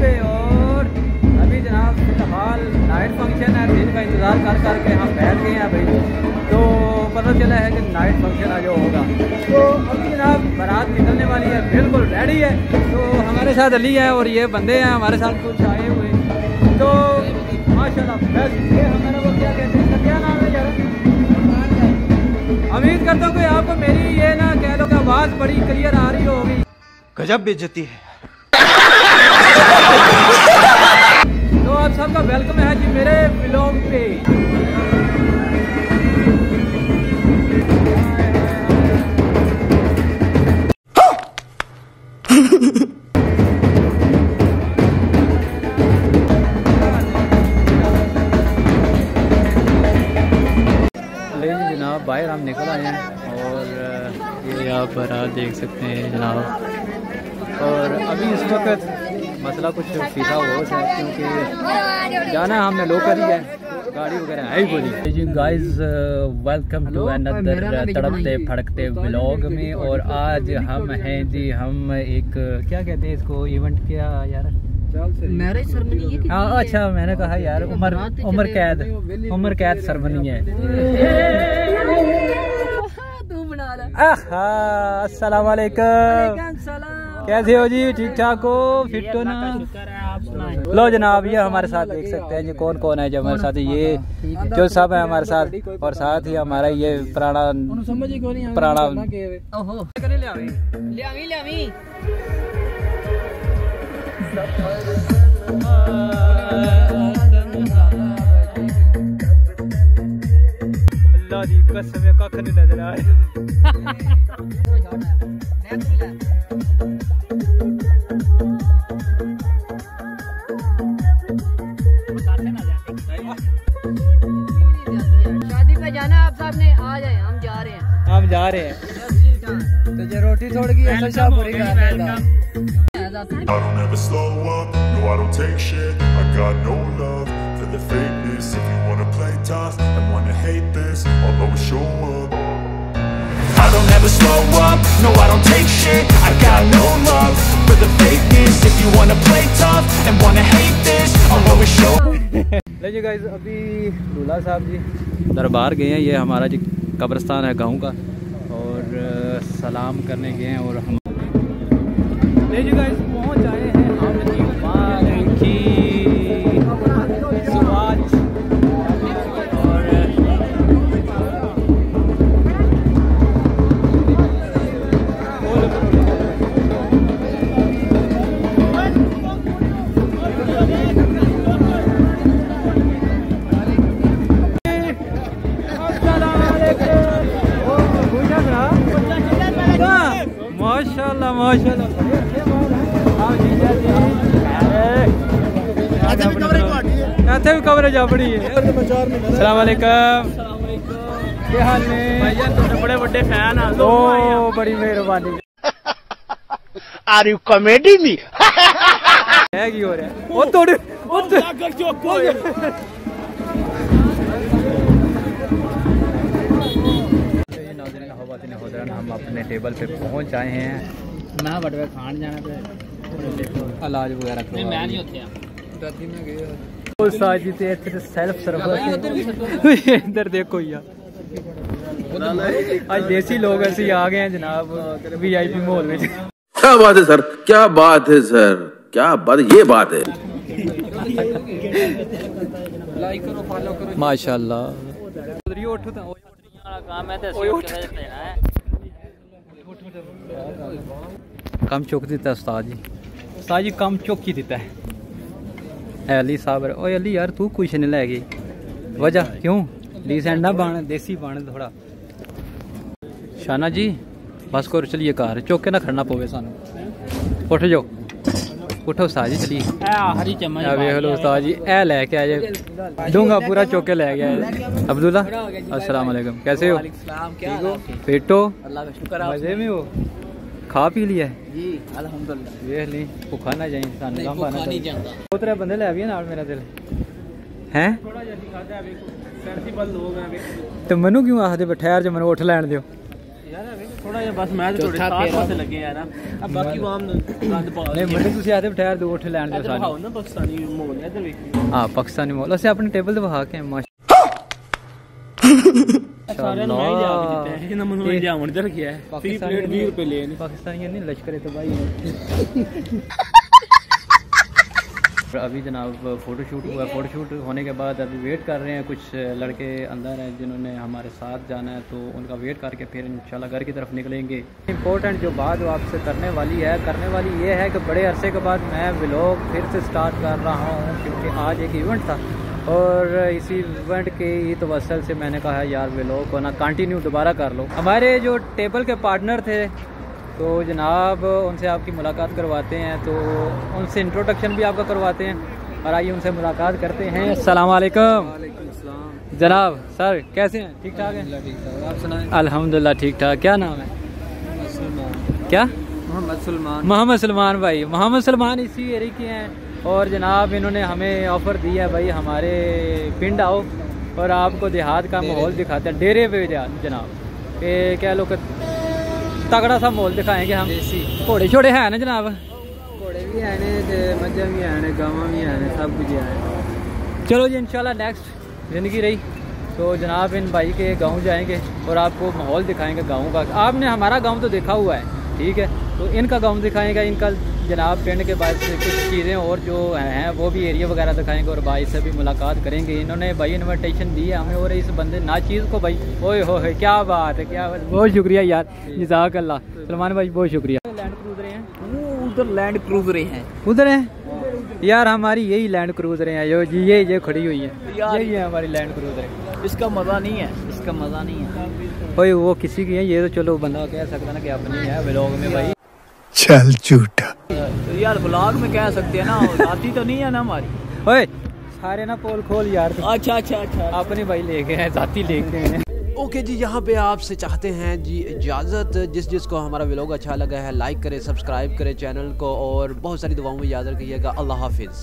पे। और अभी जनाब फिलहाल नाइट फंक्शन है, दिन का इंतज़ार कर करके हम बैठ गए हैं भाई। तो पता चला है कि नाइट फंक्शन आज होगा। तो अभी जनाब बारात निकलने वाली है, बिल्कुल रेडी है। तो हमारे साथ अली है और ये बंदे हैं हमारे साथ कुछ आए हुए। तो माशाल्लाह बेस्ट। ये हमारा वो क्या कहते हैं, क्या नाम है यार? उम्मीद करता हूँ कि आपको मेरी ये ना कह लो कि आवाज़ बड़ी क्लियर आ रही होगी। गजब बेइज्जती है। तो आप सबका वेलकम है जी मेरे व्लॉग पे। जनाब बाहर हम निकल आए हैं और ये आप बारात देख सकते हैं जनाब। और अभी इस वक्त मसला कुछ फीसा हो है क्योंकि जाना हमने लोकल ही है, गाड़ी वगैरह है ही बोली जी। गाइस वेलकम टू अनदर तड़पते फड़कते व्लॉग में। और आज हम हैं जी, हम एक क्या कहते हैं इसको, इवेंट क्या यार, मैरिज सेरेमनी है। हाँ अच्छा, मैंने कहा यार उम्र कैद सेरेमनी है। अस्सलाम वालेकुम, कैसे हो जी? ठीक ठाक हो? फिट हो ना? लो जनाब ये हमारे साथ देख सकते हैं जी कौन कौन है जो हमारे साथ। ये जो सब है हमारे साथ, और साथ ही हमारा ये पुराना अल्लाह दी कसम है कख नहीं नजर आ रहा। शादी पे जाना आप साहब ने, आ जाए, हम जा रहे हैं। तो जो रोटी छोड़ गई है सब पूरी कर लेगा। I don't ever slow up, no I don't take shit. I got no love for the fakeness. If you wanna play tough and wanna hate this, I'll always show up. I don't ever slow up, no I don't take shit. I got no love for the fakeness. If you wanna play tough and wanna hate this, I'll always show up. Ji guys अभी दूल्हा साहब जी दरबार गए हैं, ये हमारा जी कब्रिस्तान है गाँव का, और सलाम करने गए हैं। और हम जी गाइस पहुंच आए हैं हम की सुवाज। और माशाल्लाह माशाल्लाह भी कवरेज अपनी है। अस्सलाम वालेकुम, क्या हाल है भाईजान? तुमने बड़े बड़े फैन आ। ओ बड़ी मेहरबानी। Are you comedy me? है की हो रहा है? ओ थोड़े हम अपने टेबल पे पहुंच आए हैं। मैं बड़वे खान जाना पे इलाज वगैरह मैं नहीं होते दादी में गया ਉਹ ਸਾਜੀ ਤੇ ਇੱਥੇ ਤੇ ਸੈਲਫ ਸਰਵਿਸ ਇੱਧਰ ਦੇਖੋ ਯਾਰ आज देसी लोग ऐसे आ गए हैं जनाब वीआईपी माहौल में। क्या बात है सर, क्या बात है सर, क्या बात, ये बात है। लाइक करो, फॉलो करो माशाल्लाह। काम है कम चुक देता है उस्ताद जी कम चुक ही देता है। अली साहब ओए अली यार तू कुछ नहीं लै गई, वजह क्यों? डिसेंट ना बन, देसी बन थोड़ा। शाना जी बस करो, चलिए कार चुक के ना खड़ना पवे सानू। उठ जाओ, उठो उस्ताद जी चलिए। हरी चम्मच वेख लो उस्ताद जी ए लेके आए डूंगा पूरा चुक के ले गया। अब्दुल्ला अस्सलाम वालेकुम, कैसे हो? ठीक हो? फिट हो? अल्लाह का शुक्र है। मजे में हो? खा पी लिया जी अल्हम्दुलिल्लाह। वेख ली भुखा ना जाई सानू काम भुखा नहीं जांदा। दो त्रै बंदे ले आविए नाल मेरा दिल हैं। थोड़ा जल्दी खाता है, देखो सर्दी बंद हो गया। ते मनु क्यों आखदे ठहर जा, मनु उठ लैन दियो। थोड़ा या बस मैं थोड़े साथ पासे लगे हैं ना अब बाकी वो हम गंद पा नहीं मुझे ਤੁਸੀਂ ਆਦੇ ਬਿਠਾਇਆ ਦੋ ਉੱਠ ਲੈਣ ਦਿਓ दिखाओ ਸਾਨੂੰ ना पाकिस्तानी माहौल है इधर देखिए ਹਾਂ ਪਾਕਿਸਤਾਨੀ ਮਾਹੌਲ ਅਸੀਂ ਆਪਣੇ ਟੇਬਲ ਤੇ ਵਹਾ ਕੇ ਮਾਸ਼ਾ सारे ने मैं ही जा के देते हैं इन्होंने मुझे जामुन इधर किया है 3 प्लेट 20 रुपए लिए पाकिस्तानी नहीं लश्कर तो भाई अभी जनाब फ़ोटोशूट हुआ। फ़ोटोशूट होने के बाद अभी वेट कर रहे हैं, कुछ लड़के अंदर हैं जिन्होंने हमारे साथ जाना है, तो उनका वेट करके फिर इंशाल्लाह घर की तरफ निकलेंगे। इम्पोर्टेंट जो बात वो आपसे करने वाली ये है कि बड़े अरसे के बाद मैं व्लॉग फिर से स्टार्ट कर रहा हूँ, क्योंकि आज एक इवेंट था और इसी इवेंट के ही तवस्सुल से मैंने कहा यार व्लॉग को ना कंटिन्यू दोबारा कर लो। हमारे जो टेबल के पार्टनर थे तो जनाब उनसे आपकी मुलाकात करवाते हैं, तो उनसे इंट्रोडक्शन भी आपका करवाते हैं और आइए उनसे मुलाकात करते हैं। अस्सलाम वालेकुम। जनाब सर कैसे हैं? ठीक ठाक हैं? आप सुनाएं। अल्हम्दुलिल्लाह ठीक ठाक। क्या नाम है? क्या? मोहम्मद सलमान भाई। मोहम्मद सलमान इसी एरिया के हैं और जनाब इन्होंने हमें ऑफ़र दिया भाई हमारे पिंड आओ और आपको देहात का माहौल दिखाते हैं, डेरे पे जनाब के क्या लोग तगड़ा सा माहौल दिखाएंगे हम। घोड़े छोड़े हैं ना जनाब? घोड़े भी हैं ने, मज्जा भी हैं, गावां भी हैं, सब कुछ है। चलो जी इंशाल्लाह नेक्स्ट ज़िंदगी रही तो जनाब इन भाई के गांव जाएंगे और आपको माहौल दिखाएंगे गांव का। आपने हमारा गांव तो देखा हुआ है, ठीक है, तो इनका गांव दिखाएंगे, इनका जनाब पिंड के बाद से कुछ चीज़ें और जो हैं वो भी एरिया वगैरह दिखाएंगे और भाई से भी मुलाकात करेंगे। इन्होंने भाई इन्विटेशन दी है हमें और इस बंदे नाचीज़ को भाई ओए हो क्या बात है, क्या बात, बहुत शुक्रिया यार, जज़ाक अल्लाह। सलमान भाई बहुत शुक्रिया। लैंड क्रूजरें हैं वो उधर, लैंड क्रूजरें हैं उधर हैं यार, हमारी यही लैंड क्रूजरें हैं जो जी ये खड़ी हुई है, यही है हमारी लैंड क्रूजरें। इसका मज़ा नहीं है, इसका मज़ा नहीं है भाई, वो किसी की है, ये तो चलो बंदा कह सकता ना कि अपनी है व्लॉग में भाई। चल झूठा तो यार व्लॉग में कह सकते हैं ना, जाती तो नहीं है ना हमारी। ओए सारे ना पोल खोल यार, अच्छा अच्छा अच्छा, अपने भाई लेके हैं, जाती लेके हैं। ओके जी, यहाँ पे आपसे चाहते हैं जी इजाज़त। जिसको हमारा व्लॉग अच्छा लगा है लाइक करें, सब्सक्राइब करें चैनल को और बहुत सारी दुआओं में याद रखिएगा। अल्लाह हाफिज़।